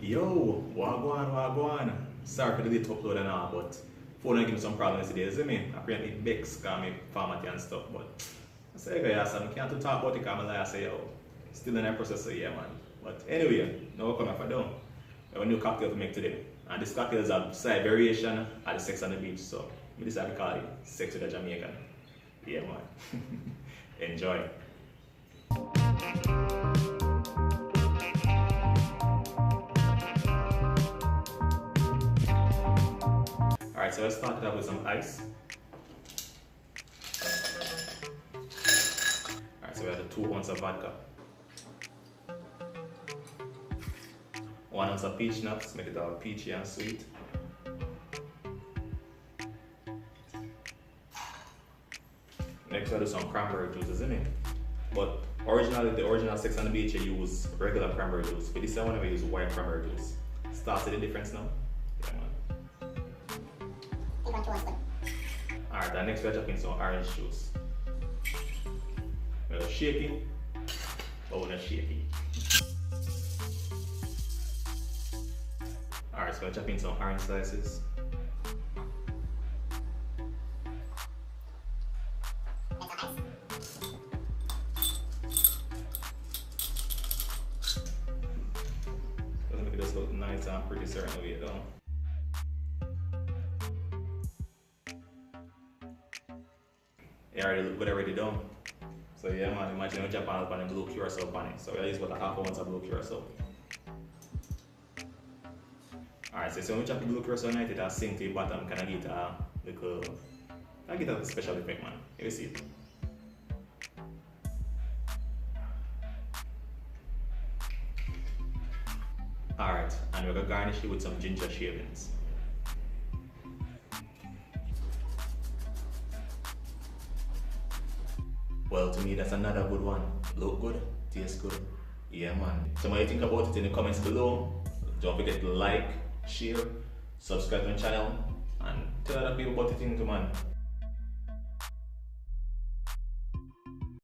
Yo, wagwan, wagwan. Sorry for the late upload and all, but phone give me some problems today, see me? Apparently it bakes, cause me format and stuff, but I say guys, I can't talk about it cause I say yo, still in that process, so yeah man. But anyway, now we're coming for down. We have a new cocktail to make today. And this cocktail is a slight variation of the Sex on the Beach, so we decided to call it Sex with a Jamaican. Yeah man. Enjoy. Alright, so let's start it up with some ice. Alright, so we have the 2 ounces of vodka. 1 ounce of peach schnapps, make it all peachy and sweet. Next we'll do some cranberry juices in it. But originally, the original Sex on the Beach, you use regular cranberry juice. But this one we use white cranberry juice. Start see the difference now? Yeah, man. Alright, and next we're chopping some orange juice. We'll shake it, but we're not shaking. Alright, so we're chopping some orange slices. Doesn't make it just look nice and pretty certain way though. Yeah, already done. So yeah man, imagine we chop on the blue Curacao on it. So we'll use about a half ounce of blue Curacao. Alright, so when we chop the blue Curacao night, it sink to the bottom, can I get a little, I get a special effect man. You see it. Alright, and we're gonna garnish it with some ginger shavings. Well, to me, that's another good one. Look good, taste good. Yeah, man. So, what you think about it in the comments below? Don't forget to like, share, subscribe to the channel, and tell other people about it too, man.